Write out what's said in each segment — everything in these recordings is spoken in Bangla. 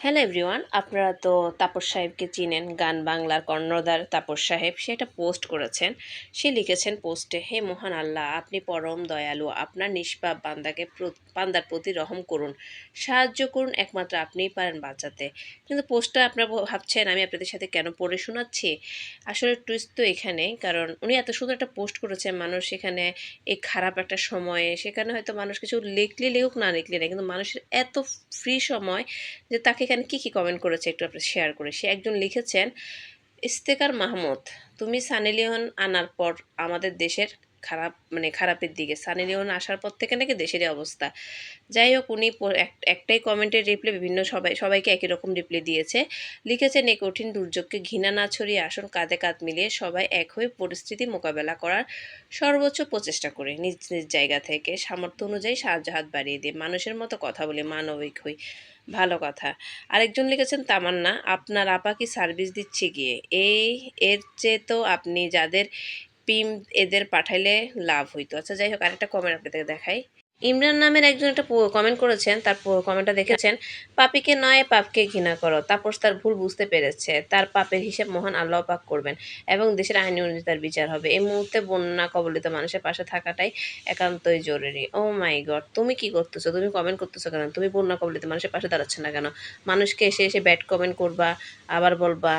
হ্যালো এভরিওয়ান, আপনারা তো তাপস সাহেবকে চিনেন, গান বাংলার কর্ণধার তাপস সাহেব। সে একটা পোস্ট করেছেন। সে লিখেছেন পোস্টে, হে মহান আল্লাহ, আপনি পরম দয়ালু, আপনার নিষ্পাপ বান্দার প্রতি রহম করুন, সাহায্য করুন, একমাত্র আপনিই পারেন বাঁচাতে। কিন্তু পোস্টটা আপনারা ভাবছেন আমি আপনাদের সাথে কেন পড়ে শোনাচ্ছি। আসলে টুইস্ট তো এখানে, কারণ উনি এত সুন্দর একটা পোস্ট করেছেন, মানুষ সেখানে এই খারাপ একটা সময়ে সেখানে হয়তো মানুষ কিছু লিখলে লিখুক, না লিখলে না, কিন্তু মানুষের এত ফ্রি সময় যে তাকে এখানে কী কমেন্ট করেছে একটু আপনি শেয়ার করে। সে একজন লিখেছেন, ইফতেখার মাহমুদ, তুমি সানি লিওন আনার পর আমাদের দেশের খারাপের দিকে, সানি লিওন আসার পর থেকে নাকি দেশেরই অবস্থা। যাই হোক, উনি একটাই কমেন্টের রিপ্লাই বিভিন্ন সবাইকে একই রকম রিপ্লাই দিয়েছে। লিখেছেন, এই কঠিন দুর্যোগকে ঘৃণা না ছড়িয়ে আসুন, কাঁধে কাঁধ মিলিয়ে সবাই এক হয়ে পরিস্থিতি মোকাবেলা করার সর্বোচ্চ প্রচেষ্টা করে নিজ নিজ জায়গা থেকে সামর্থ্য অনুযায়ী সাহায্য হাত বাড়িয়ে দিয়ে মানুষের মতো কথা বলে মানবিক হই। ভালো কথা। আরেকজন লিখেছেন, তামান্না, আপনার আপা কি সার্ভিস দিচ্ছে গিয়ে, এর চেয়ে তো আপনি যাদের পিম এদের পাঠাইলে লাভ হইতো। আচ্ছা যাই হোক, আরেকটা কমেন্ট আপনাদেরকে দেখাই। ইমরান নামের একজন একটা কমেন্ট করেছেন, তার কমেন্টটা দেখেছেন, পাপীকে নয় পাপকে ঘৃণা করো। তাপস তার ভুল বুঝতে পেরেছে, তার পাপের হিসেব মহান আল্লাহ পাক করবেন এবং দেশের আইন অনুযায়ী তার বিচার হবে। এই মুহূর্তে বন্যা কবলিত মানুষের পাশে থাকাটাই একান্তই জরুরি। ও মাই গড, তুমি কি করতেছো? তুমি কমেন্ট করতেছো কেন? তুমি বন্যা কবলিত মানুষের পাশে দাঁড়াচ্ছ না কেন? মানুষকে এসে এসে ব্যাড কমেন্ট করবা, আবার বলবা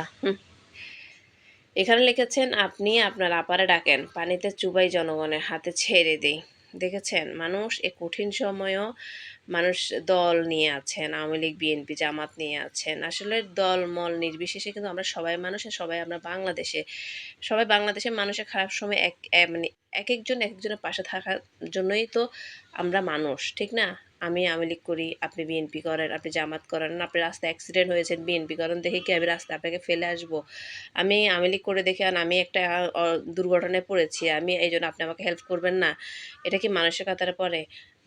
এখানে লিখেছেন, আপনি আপনার আপারে ডাকেন, পানিতে চুবাই জনগণের হাতে ছেড়ে দেই। দেখেছেন, মানুষ এ কঠিন সময়েও মানুষ দল নিয়ে আছেন, আওয়ামী লীগ বিএনপি জামাত নিয়ে আছেন। আসলে দল মল নির্বিশেষে কিন্তু আমরা সবাই মানুষ, আর সবাই আমরা বাংলাদেশে, সবাই বাংলাদেশের মানুষের খারাপ সময় মানে এক একজন এক একজনের পাশে থাকার জন্যই তো আমরা মানুষ, ঠিক না? আমি আওয়ামী লীগ করি, আপনি বিএনপি করেন, আপনি জামাত করেন, আপনি রাস্তায় অ্যাক্সিডেন্ট হয়েছেন বিএনপি করেন দেখে কি আমি রাস্তায় আপনাকে ফেলে আসবো? আমি আওয়ামী লীগ করে দেখে আমি একটা দুর্ঘটনায় পড়েছি, আমি এই জন্য আপনি আমাকে হেল্প করবেন না? এটা কি মানুষের কাতারে পড়ে?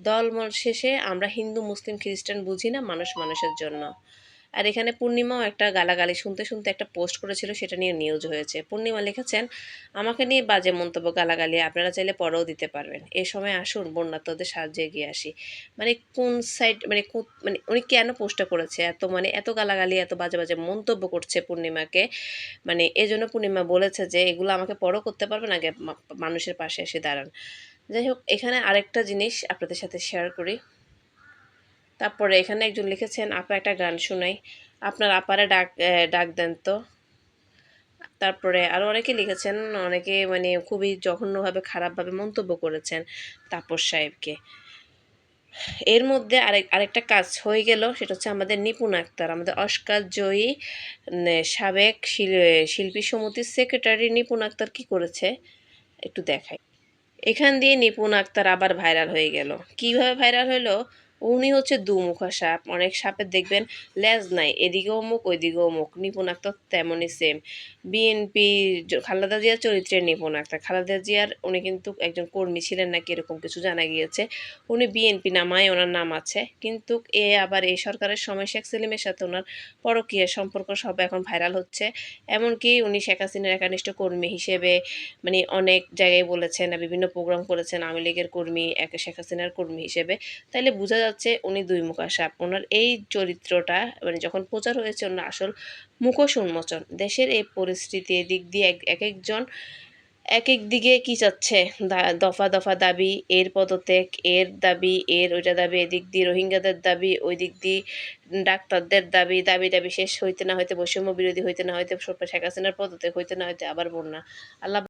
দলমল শেষে আমরা হিন্দু মুসলিম খ্রিস্টান বুঝি না, মানুষ মানুষের জন্য। আর এখানে পূর্ণিমাও একটা গালাগালি শুনতে শুনতে একটা পোস্ট করেছিল, সেটা নিয়ে নিউজ হয়েছে। পূর্ণিমা লিখেছেন, আমাকে নিয়ে বাজে মন্তব্য গালাগালি আপনারা চাইলে পরেও দিতে পারবেন, এ সময় আসুন বন্যার্তদের সাহায্যে এগিয়ে আসি। মানে কোন সাইড, মানে উনি কেন পোস্টটা করেছে? এত গালাগালি, এত বাজে বাজে মন্তব্য করছে পূর্ণিমাকে। এজন্য পূর্ণিমা বলেছে যে এগুলো আমাকে পরও করতে পারবেন, আগে মানুষের পাশে এসে দাঁড়ান। যাই হোক, এখানে আরেকটা জিনিস আপনাদের সাথে শেয়ার করি। তারপরে এখানে একজন লিখেছেন, আপা একটা গান শোনাই, আপনার আপারে ডাক দেন তো। তারপরে আরও অনেকে লিখেছেন, অনেকে খুবই জঘন্যভাবে খারাপভাবে মন্তব্য করেছেন তাপস সাহেবকে। এর মধ্যে আরেকটা কাজ হয়ে গেল, সেটা হচ্ছে আমাদের নিপুণ আক্তার, আমাদের অস্কার জয়ী সাবেক শিল্পী সমিতির সেক্রেটারি নিপুণ আক্তার কি করেছে একটু দেখাই। এখান দিয়ে নিপুণ আক্তার আবার ভাইরাল হয়ে গেল। কিভাবে ভাইরাল হলো? উনি হচ্ছে দুমুখা সাপ। অনেক সাপের দেখবেন লেজ নাই, এদিকেও মুখ ওইদিকেও মুখ। নিপুণ আক্তার তেমনই সেম। বিএনপি খালেদা জিয়ার চরিত্রের নিপুণ আক্তার। খালেদা জিয়ার উনি কিন্তু একজন কর্মী ছিলেন নাকি, এরকম কিছু জানা গিয়েছে। উনি বিএনপি নামায় ওনার নাম আছে, কিন্তু আবার এই সরকারের সময় শেখ সেলিমের সাথে ওনার পরকীয়া সম্পর্ক সব এখন ভাইরাল হচ্ছে। এমনকি উনি শেখ হাসিনার একনিষ্ঠ কর্মী হিসেবে অনেক জায়গায় বলেছেন, বিভিন্ন প্রোগ্রাম করেছেন আওয়ামী লীগের কর্মী, শেখ হাসিনার কর্মী হিসেবে। তাইলে বোঝা যাচ্ছে উনি দুই মুখা সাপ। ওনার এই চরিত্রটা যখন প্রচার হয়েছে, ওনার আসল মুখোশ উন্মোচন। দেশের এই পরিস্থিতি, এদিক দিয়ে এক একজন এক এক দিকে কি চাচ্ছে, দফা দফা দাবি, এর পদত্যাগ, এর দাবি, ওইটা দাবি, এদিক দিয়ে রোহিঙ্গাদের দাবি, ওই দিক দিয়ে ডাক্তারদের দাবি, দাবি শেষ হইতে না হইতে, বৈষম্য বিরোধী হইতে না হইতে, শেখ হাসিনার পদত্যাগ হইতে না হইতে আবার বন্যা। আল্লাহ